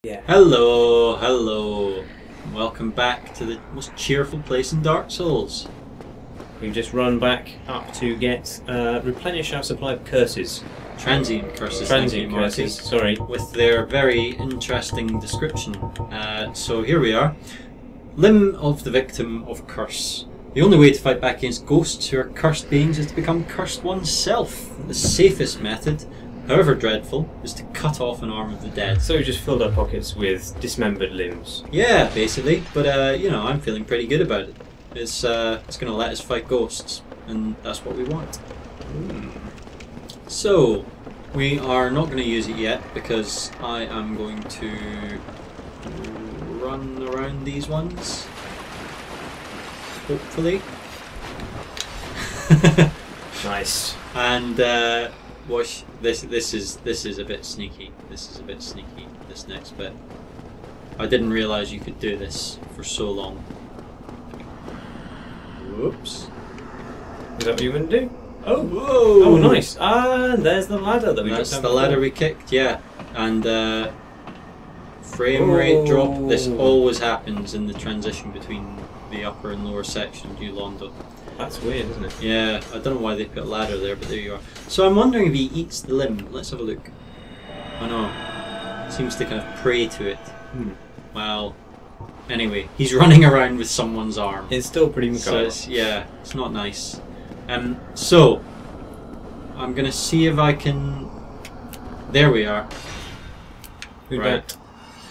Yeah. Hello, hello. Welcome back to the most cheerful place in Dark Souls. We've just run back up to get replenish our supply of curses. Transient curses. Transient curses, sorry. With their very interesting description. So here we are. Limb of the victim of curse. The only way to fight back against ghosts who are cursed beings is to become cursed oneself. The safest method, however dreadful, is to cut off an arm of the dead. So we just filled our pockets with dismembered limbs. Yeah, basically. But you know, I'm feeling pretty good about it. It's going to let us fight ghosts, and that's what we want. So, we are not going to use it yet because I am going to run around these ones. Hopefully. Nice. And watch this is a bit sneaky. This is a bit sneaky, this next bit. I didn't realise you could do this for so long. Whoops. Is that what you were going to do? Oh, whoa! Oh, nice. And there's the ladder that we just That's had the ladder we kicked, yeah. And frame rate drop. This always happens in the transition between the upper and lower section, you Londo. That's weird, isn't it? Yeah, I don't know why they put a ladder there, but there you are. So I'm wondering if he eats the limb. Let's have a look. Oh no. Seems to kind of pray to it. Well, anyway, he's running around with someone's arm. It's still pretty macabre. So it's not nice. So I'm gonna see if I can. There we are. Who Right. dat?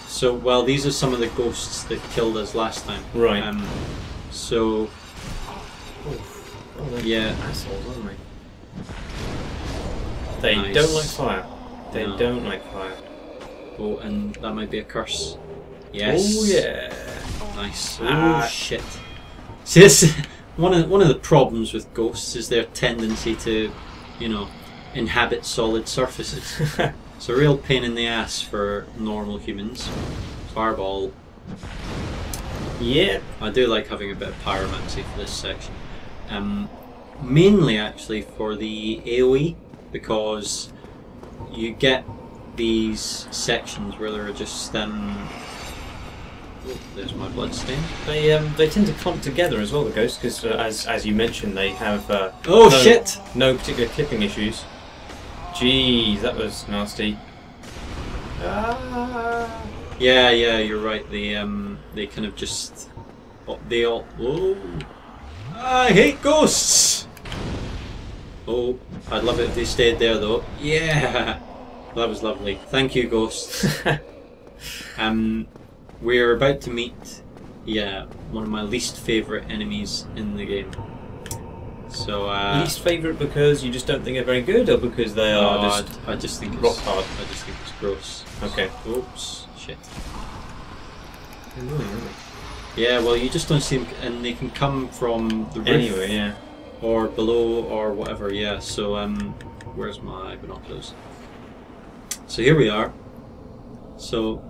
So well, these are some of the ghosts that killed us last time. Right. So Oh, they're yeah. assholes, aren't they? They Nice. don't like fire. They No. don't like fire. Oh, and that might be a curse. Yes. Oh yeah. Nice. Ah. Oh shit. See, this one of the problems with ghosts is their tendency to, you know, inhabit solid surfaces. It's a real pain in the ass for normal humans. Fireball. Yeah. I do like having a bit of pyromancy for this section. Mainly actually for the AoE, because you get these sections where there are just oh, there's my blood stain. They tend to clump together as well, the ghosts, because as you mentioned, they have Shit! no particular clipping issues. Jeez, that was nasty. Ah. Yeah, you're right. They kind of just they all. Oh, I hate ghosts. Oh, I'd love it if they stayed there though. Yeah, that was lovely. Thank you, ghosts. We're about to meet, one of my least favourite enemies in the game. So Least favourite because you just don't think they're very good, or because they are I just think rock it's hard? I just think it's gross. Okay. Oops, shit. Annoying, aren't Yeah, well, you just don't see them, and they can come from the they? roof, Anyway, yeah. or below, or whatever. Yeah. So where's my binoculars? So here we are. So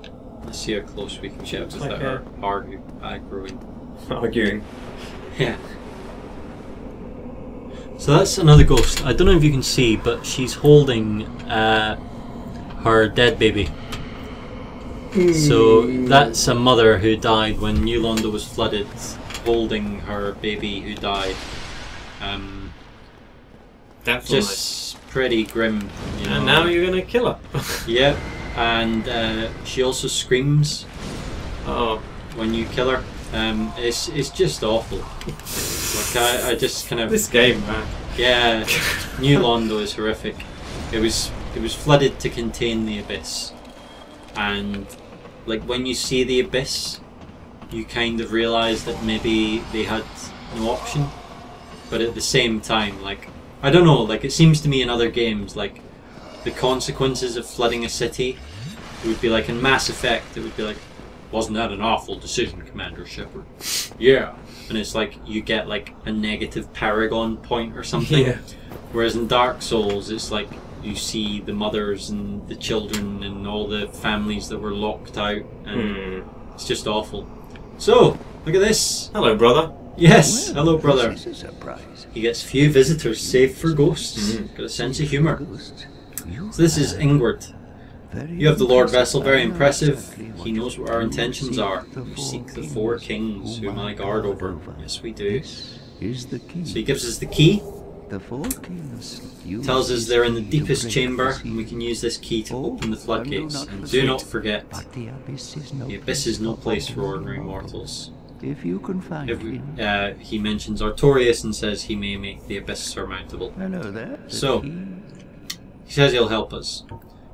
let's see how close we can get Looks without like our arguing. Arguing. Yeah. So that's another ghost. I don't know if you can see, but she's holding her dead baby. So that's a mother who died when New Londo was flooded, holding her baby who died. That's Just pretty grim, you know. And now you're gonna kill her. Yeah, and she also screams Oh. when you kill her. It's just awful. Like I just kind of This game, man. yeah. New Londo is horrific. It was flooded to contain the abyss, and like when you see the abyss, you kind of realise that maybe they had no option. But at the same time, like I don't know, like it seems to me in other games, like the consequences of flooding a city, it would be like in Mass Effect, it would be like, wasn't that an awful decision, Commander Shepard? Yeah. And it's like you get like a negative paragon point or something. Yeah. Whereas in Dark Souls, it's like you see the mothers and the children and all the families that were locked out, and it's just awful. So, look at this. Hello, brother. Yes, Well, hello, brother. This is a surprise. He gets few visitors, save for ghosts. Got a sense of humour. So this is Ingward. You have the Lord Vessel, very impressive. He knows what our intentions are. We seek the 4 kings whom I guard over. Yes, we do. So he gives us the key. Tells us they're in the deepest chamber, and we can use this key to open the floodgates. And do not forget, the abyss is no place for ordinary mortals. If you can find him. He mentions Artorias and says he may make the abyss surmountable. Hello there. So, he says he'll help us.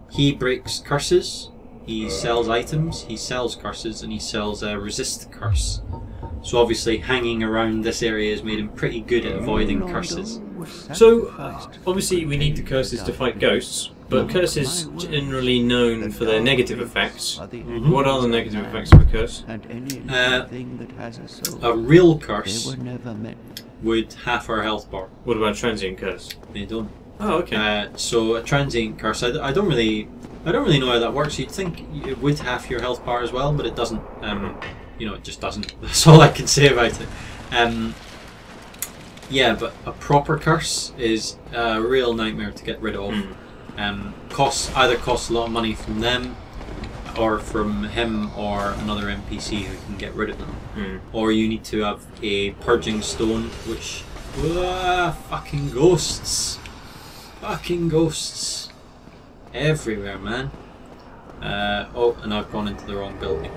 He breaks curses, he sells items, he sells curses, and he sells resist curse. So obviously hanging around this area has made him pretty good at avoiding curses. So, obviously we need the curses to fight ghosts, but curses generally known for their negative effects. What are the negative effects of a curse? A real curse would half our health bar. What about a transient curse? They don't. Oh, okay. So a transient curse, I don't really know how that works. You'd think it would half your health bar as well, but it doesn't. You know, it just doesn't. That's all I can say about it. Yeah, but a proper curse is a real nightmare to get rid of. Either costs a lot of money from them, or from him or another NPC who can get rid of them. Or you need to have a purging stone, which fucking ghosts. Fucking ghosts everywhere, man. Oh, and I've gone into the wrong building.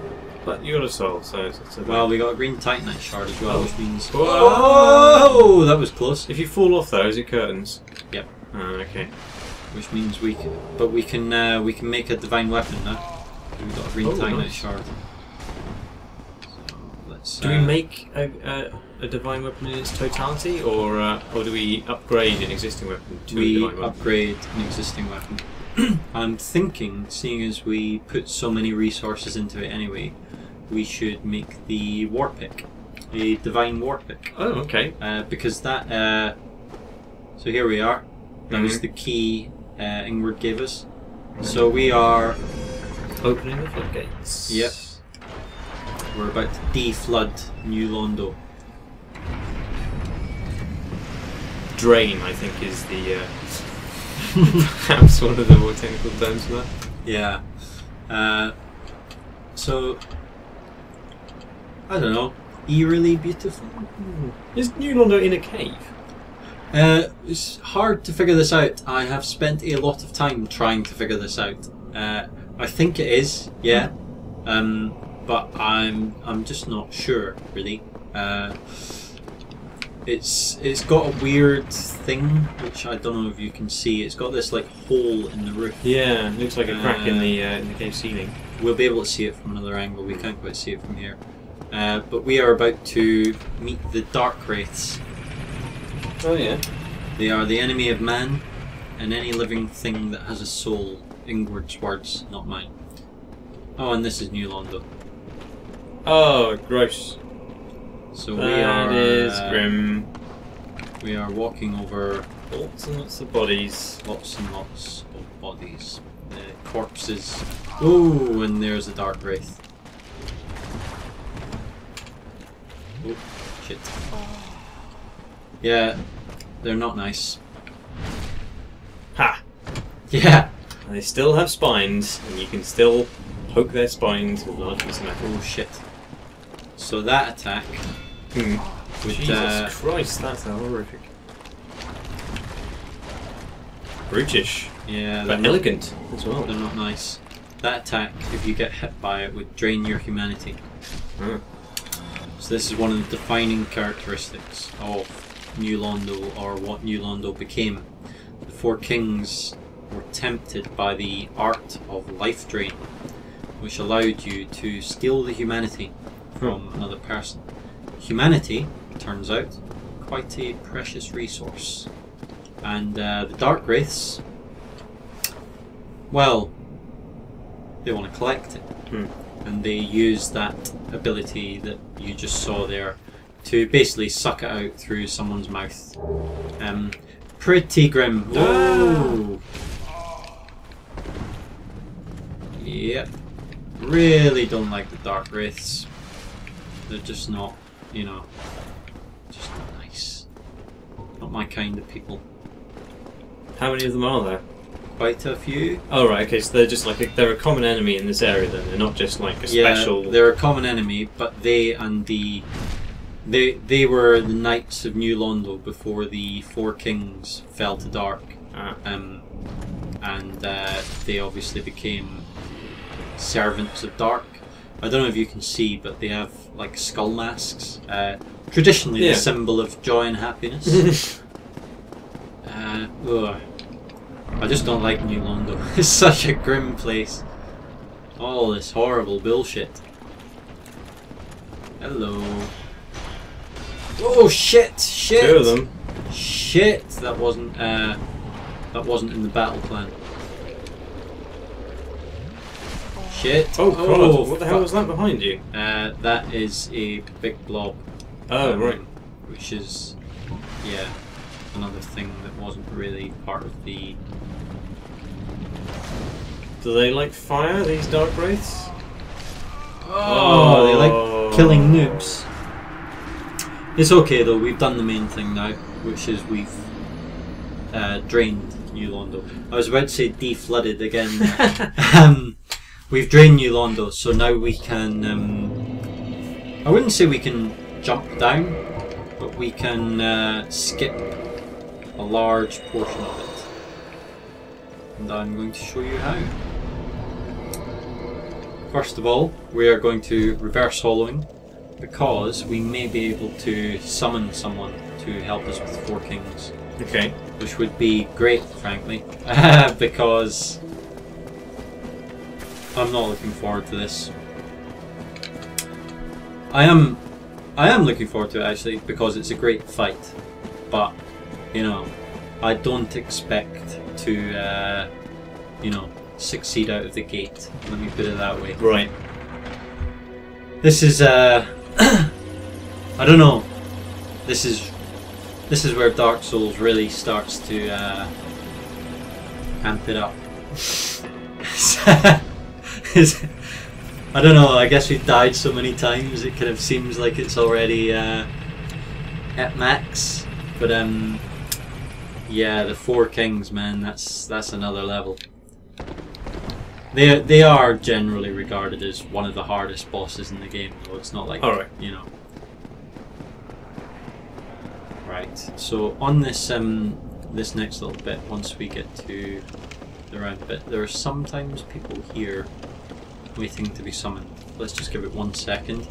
But you got a soul, so it's well, we got a green titanite shard as well, which means whoa, that was close. If you fall off, though, is it curtains? Yep. Oh, okay. Which means we can make a divine weapon now. We've got a green titanite shard. So let's. Do we make a divine weapon in its totality, or do we upgrade an existing weapon to a divine weapon? We upgrade an existing weapon. I'm thinking, seeing as we put so many resources into it anyway, we should make the war pick, a divine war pick. Oh, okay. Because that. So here we are. That was the key Ingrid gave us. So we are opening the floodgates. Yep. We're about to de-flood New Londo. Drain, I think, is the perhaps one of the more technical terms for that. Yeah. So I don't know. Eerily beautiful. Is New Londo in a cave? It's hard to figure this out. I have spent a lot of time trying to figure this out. I think it is, yeah. But I'm just not sure, really. It's got a weird thing, which I don't know if you can see. It's got this like hole in the roof. Yeah, looks like a crack in the cave ceiling. We'll be able to see it from another angle. We can't quite see it from here. But we are about to meet the Dark Wraiths. Oh yeah. They are the enemy of man and any living thing that has a soul. Ingrid's words, not mine. Oh, and this is New Londo. Oh, gross. So that is grim. We are walking over lots and lots of bodies. Lots and lots of bodies. Corpses. Oh, and there's a Dark Wraith. Oh, shit. Yeah, they're not nice. Ha! Yeah! And they still have spines, and you can still poke their spines with large pieces of metal. Oh shit. So that attack would, Jesus Christ, that's horrific. Brutish. Yeah, but elegant as well. They're not nice. That attack, if you get hit by it, would drain your humanity. So this is one of the defining characteristics of New Londo, or what New Londo became. The 4 kings were tempted by the art of life drain, which allowed you to steal the humanity from another person. Humanity, turns out, quite a precious resource. And the Dark Wraiths, well, they want to collect it. And they use that ability that you just saw there to basically suck it out through someone's mouth. Pretty grim. Whoa! Yep. Really don't like the Dark Wraiths. They're just not, you know, just not nice. Not my kind of people. How many of them are there? quite a few. Oh right, okay, so they're just like they're a common enemy in this area then. They're not just like a special. Yeah, they're a common enemy, but they and the they were the knights of New Londo before the Four Kings fell to dark. And they obviously became servants of dark. I don't know if you can see, but they have like skull masks. Traditionally, the symbol of joy and happiness. I just don't like New Londo. It's such a grim place. All this horrible bullshit. Hello. Oh shit! Shit! 2 of them. Shit! That wasn't in the battle plan. Shit! Oh god! What the hell was that behind you? That is a big blob. Oh right. Which is, another thing that wasn't really part of the. Do they like fire? These dark wraiths? Oh, they like killing noobs. It's okay though. We've done the main thing now, which is we've drained New Londo. I was about to say de-flooded again. We've drained New Londo, so now we can. I wouldn't say we can jump down, but we can skip a large portion of it. And I'm going to show you how. First of all, we are going to reverse hollowing, because we may be able to summon someone to help us with Four Kings. Okay. Which would be great, frankly, because I'm not looking forward to this. I am looking forward to it actually, because it's a great fight, but you know, I don't expect to succeed out of the gate. Let me put it that way. Right. This is I don't know. This is where Dark Souls really starts to amp it up. I don't know, I guess we've died so many times it kind of seems like it's already at max. But yeah, the Four Kings, man, that's another level. They are generally regarded as one of the hardest bosses in the game, though it's not like, you know. Right, so on this this next little bit, once we get to the round bit, there are sometimes people here waiting to be summoned. Let's just give it 1 second.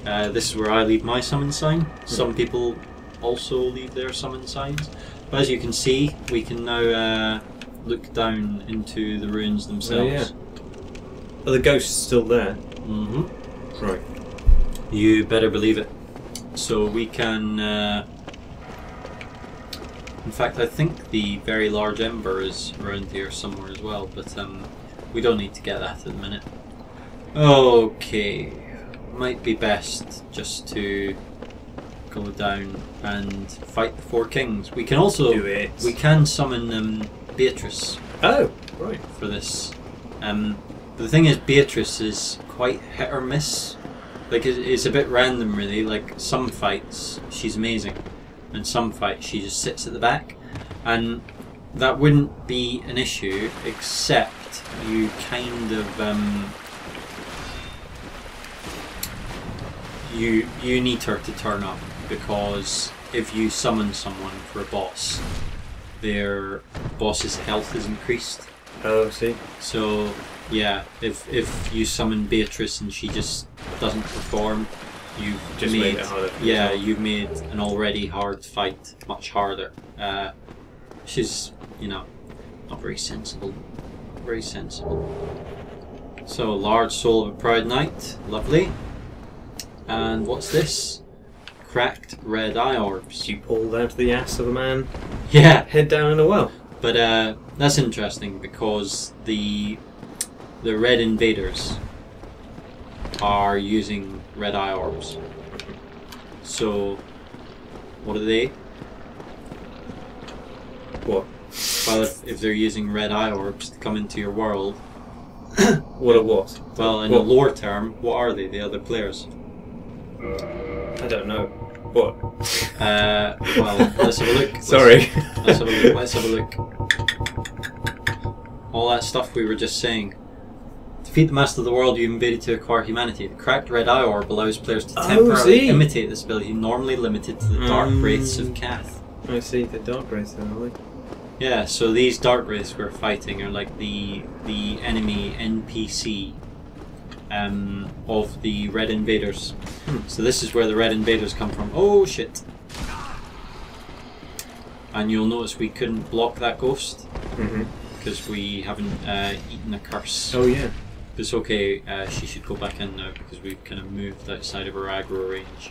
This is where I leave my summon sign. Some people also leave their summon signs. But as you can see, we can now look down into the ruins themselves. Oh, yeah. Are the ghosts still there? Mm-hmm. Right. You better believe it. So we can... in fact, I think the very large ember is around here somewhere as well, but we don't need to get that at the minute. Okay, might be best just to go down and fight the Four Kings. We can also do it. We can summon Beatrice. Oh, right. For this. The thing is, Beatrice is quite hit or miss. Like it's a bit random, really. Like some fights she's amazing, and some fights she just sits at the back, and that wouldn't be an issue except you kind of you need her to turn up, because if you summon someone for a boss, their boss's health is increased. Oh, I see. So yeah, if you summon Beatrice and she just doesn't perform, you've just made it harder. Yeah, you've made an already hard fight much harder. She's, you know, not very sensible. Very sensible. So, large soul of a proud knight, lovely. And what's this? Cracked red eye orbs. You pulled out the ass of a man. Yeah. Head down in a well. But that's interesting, because the red invaders are using red eye orbs. So, what are they? What? Well, if they're using red eye orbs to come into your world... What are what? Well, in a lore term, what are they, the other players? I don't know. What? Well, let's have a look. Sorry. Let's have a look. all that stuff we were just saying. Defeat the master of the world you invaded to acquire humanity. The cracked red eye orb allows players to temporarily imitate this ability, normally limited to the dark wraiths of Kath. I see, the dark wraiths, are they? Yeah, so these dark wraiths we're fighting are like the enemy NPC of the red invaders. So this is where the red invaders come from. Oh shit! And you'll notice we couldn't block that ghost because we haven't eaten a curse. Oh yeah. It's okay, she should go back in now because we've kind of moved outside of her aggro range.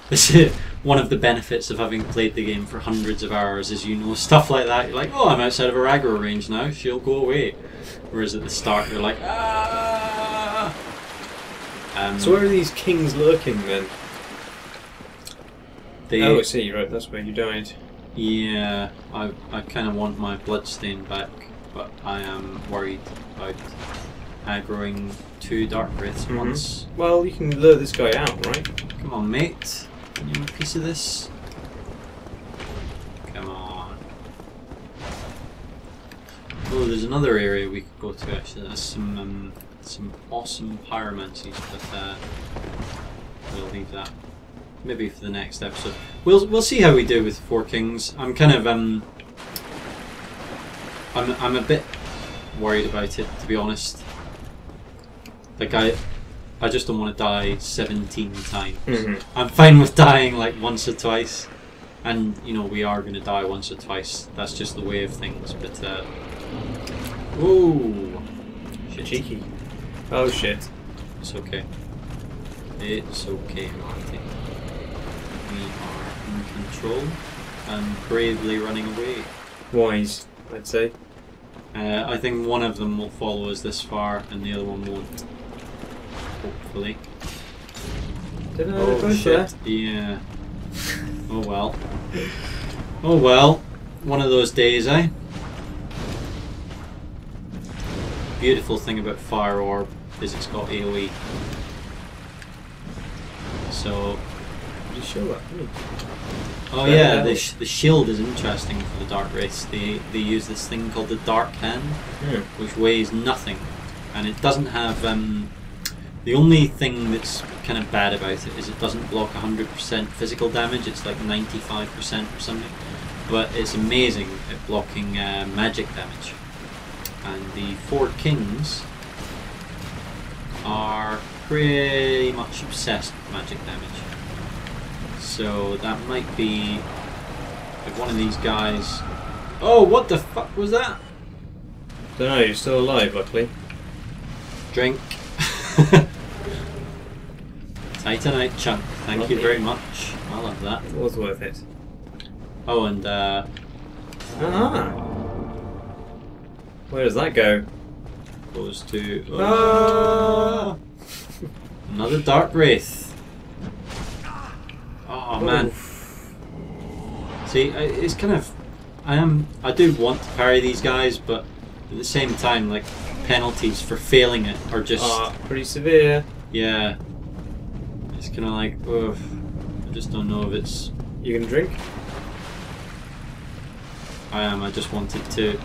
This is one of the benefits of having played the game for hundreds of hours, is you know stuff like that. You're like, oh, I'm outside of her aggro range now, she'll go away. Whereas at the start you're like, ah! So where are these kings lurking then? Oh, I see, right, that's where you died. Yeah, I kind of want my bloodstain back, but I am worried about aggroing 2 dark wraiths once. Well, you can lure this guy out, right? Come on, mate. Can you have a piece of this? Come on. Oh, there's another area we could go to actually. There's some awesome pyromancies, but we'll leave that. Maybe for the next episode. We'll see how we do with 4 Kings. I'm kind of I'm a bit worried about it, to be honest. Like I just don't want to die 17 times. I'm fine with dying like once or twice, and you know we are going to die once or twice. That's just the way of things. But ooh, shit. Cheeky. Oh shit. It's okay. It's okay, Marty. We are in control and bravely running away. Wise, I'd say. I think one of them will follow us this far, and the other one won't. Hopefully. Didn't Oh push shit! Yeah. Oh well. Oh well. One of those days, eh? Beautiful thing about Fire Orb is it's got AoE. So. You show that, didn't you? Oh yeah, the shield is interesting for the Dark Wraiths. They use this thing called the Dark Hand, which weighs nothing, and it doesn't have. The only thing that's kind of bad about it is it doesn't block 100% physical damage. It's like 95% or something, but it's amazing at blocking magic damage. And the 4 Kings are pretty much obsessed with magic damage. So that might be if one of these guys. Oh, what the fuck was that? Don't know. You're still alive, luckily. Drink. Titanite chunk. Thank you very much. I love that. It was worth it. Oh, and where does that go? goes to Ah! another Dark Wraith. Oh man. Oof. See, it's kind of I do want to parry these guys, but at the same time, like, penalties for failing it are just pretty severe. yeah. It's kind of like, ugh, I just don't know if it's. You can drink? I just wanted to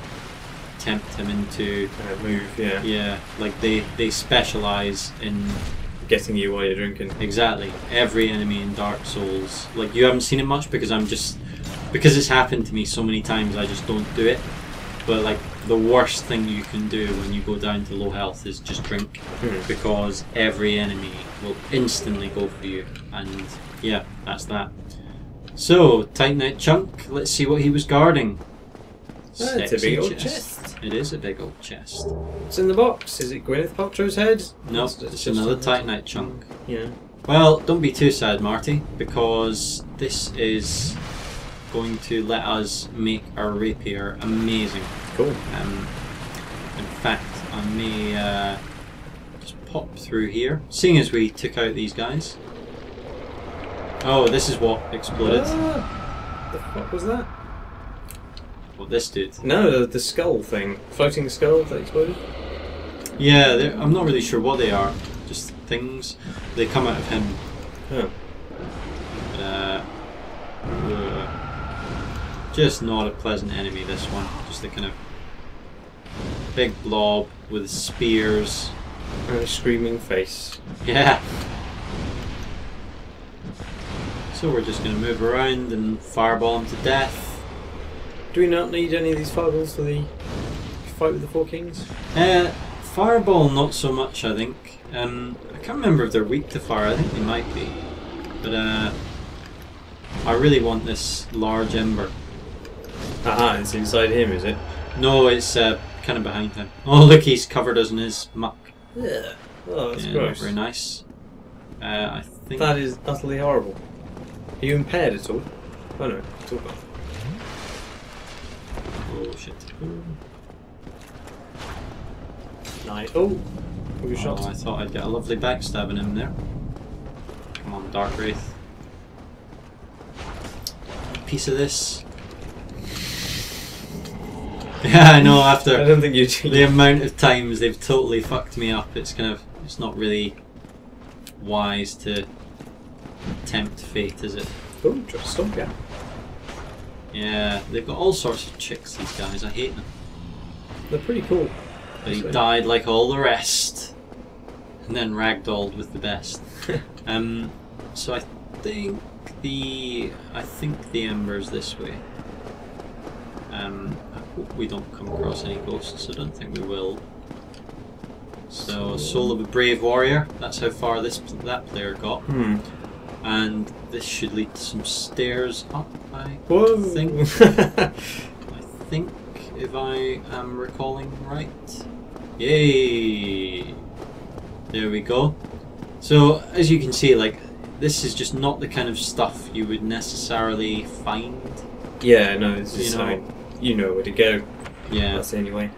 tempt him into Move, yeah. yeah, like they specialize in Getting you while you're drinking. exactly every enemy in Dark Souls. Like, you haven't seen it much because because it's happened to me so many times. I just don't do it. But like, the worst thing you can do when you go down to low health is just drink, because every enemy will instantly go for you, and yeah, that's that. So, Titanite chunk, let's see what he was guarding. It's a big old chest. It is a big old chest. What's in the box? Is it Gwyneth Paltrow's head? No, It's it's just another something. Titanite chunk. Yeah. Well, don't be too sad, Marty, because this is going to let us make our rapier amazing. Cool. In fact, I may just pop through here, seeing as we took out these guys. Oh, this is what exploded. The fuck was that? What this did. No, the skull thing. Floating skull that exploded? Yeah, I'm not really sure what they are. Just things. They come out of him. Oh. But, just not a pleasant enemy, this one. Just the kind of big blob with spears. And a screaming face. Yeah. So we're just going to move around and fireball him to death. Do we not need any of these fireballs for the fight with the Four Kings? Fireball, not so much, I think. I can't remember if they're weak to fire. I think they might be. But I really want this large ember. Aha, it's inside him, is it? No, it's kind of behind him. Oh, look, he's covered us in his muck. Yeah. Oh, that's Yeah, gross. not very nice. I think That is utterly horrible. Are you impaired at all? Oh no, it's all gone. Oh shit. Nice. Oh! All your shots. I thought I'd get a lovely backstab in him there. Come on, Dark Wraith. Piece of this. Yeah, I know, after I don't think you do. the amount of times they've totally fucked me up, it's not really wise to tempt fate, is it? Oh, just stomp, yeah. Yeah, they've got all sorts of tricks, these guys, I hate them. They're pretty cool. But he died like all the rest, and then ragdolled with the best. So I think the ember's this way. I hope we don't come across any ghosts. I don't think we will. So Soul of a Brave Warrior. That's how far that player got. And this should lead to some stairs up. I think. I think, if I am recalling right. Yay! There we go. So as you can see, like, this is just not the kind of stuff you would necessarily find. Yeah, no, it's just You know. like, you know where to go. Yeah. That's the only way.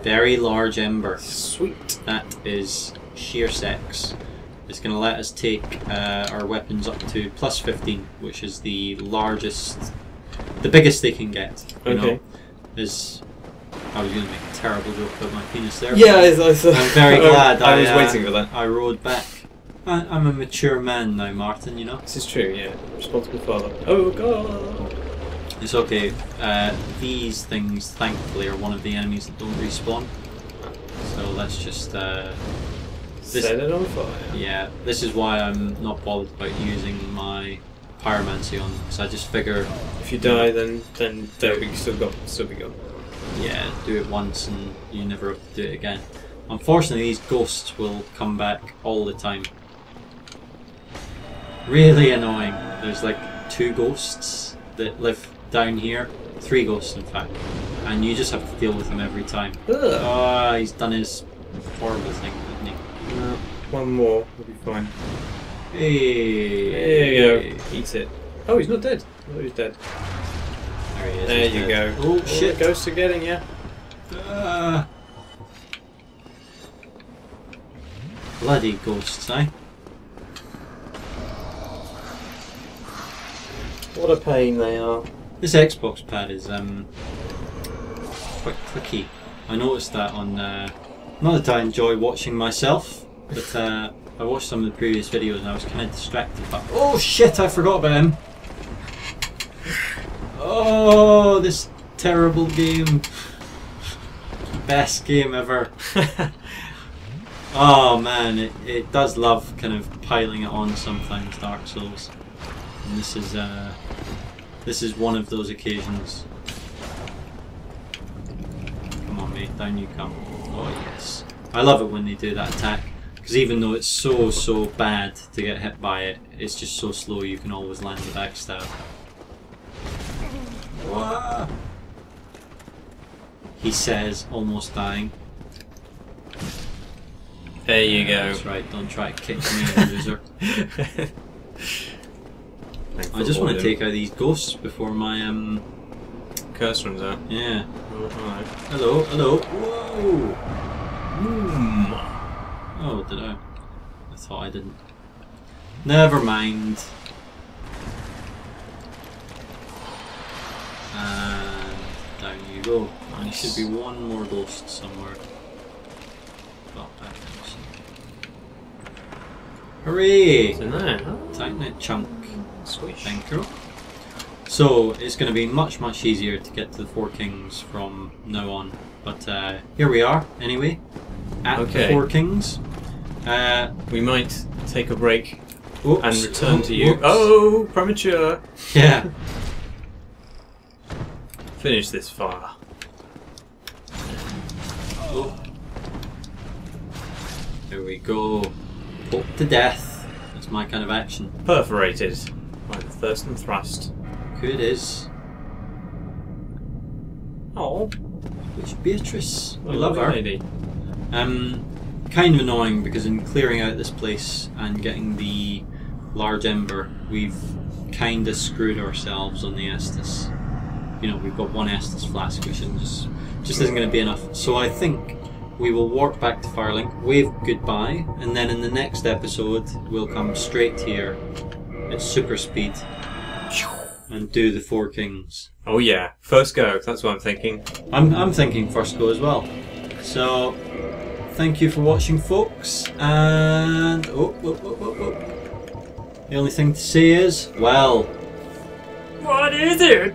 Very large ember. Sweet. That is sheer sex. It's going to let us take our weapons up to plus 15, which is the largest, the biggest they can get. You Okay. know, is I was going to make a terrible joke about my penis there. Yeah, but I thought. I'm very glad I was waiting for that. I rode back. I'm a mature man now, Martin, you know. This is true, yeah. Responsible father. Oh god! It's okay. These things, thankfully, are one of the enemies that don't respawn. So let's just... Set it on fire. Yeah, this is why I'm not bothered about using my pyromancy on them, because I just figure... If you die, then they'll be still gone. Yeah, do it once and you never have to do it again. Unfortunately, these ghosts will come back all the time. Really annoying. There's like 2 ghosts that live down here. 3 ghosts, in fact. And you just have to deal with them every time. Ugh. Oh, he's done his horrible thing, hasn't he? No, one more will be fine. Hey! There you go. Eat it. Oh, he's not dead. I thought he was dead. There he is. There he's you dead. go. Oh shit! The ghosts are getting you. Bloody ghosts, eh? What a pain they are. This Xbox pad is quite clicky. I noticed that on. Not that I enjoy watching myself, but I watched some of the previous videos and I was kind of distracted. But oh shit! I forgot about him. Oh, this terrible game. Best game ever. Oh man, it does love kind of piling it on sometimes, Dark Souls. And this is one of those occasions. Come on mate, down you come. Oh yes. I love it when they do that attack, because even though it's so bad to get hit by it, it's just so slow you can always land the backstab. Wah! He says, almost dying. There you go. That's right, don't try to kick me, loser. I just want to take out these ghosts before my curse runs out. yeah. Oh, alright. Hello. Whoa! Oh, did I? I thought I didn't. Never mind. And down you go. And there should be one more ghost somewhere. Oh, back comes. Hooray! What's in there? Tighten it, chunk. Sweet. Thank you. So it's going to be much easier to get to the Four Kings from now on. But here we are, anyway, at the Four Kings. We might take a break Oops. and return to you. Oops. Oh, premature! Yeah. Finish this fire. Oh. There we go. Poked to death. That's my kind of action. Perforated by the thirst and thrust. Good is. Oh, Which Beatrice? I what a love her. lady. Kind of annoying because in clearing out this place and getting the large ember, we've kind of screwed ourselves on the Estus. You know, we've got one Estus flask, which just isn't going to be enough. So I think we will warp back to Firelink, wave goodbye, and then in the next episode we'll come straight here at super speed and do the Four Kings. Oh yeah, first go. That's what I'm thinking. I'm thinking first go as well. So thank you for watching, folks, and the only thing to say is, well, What is it?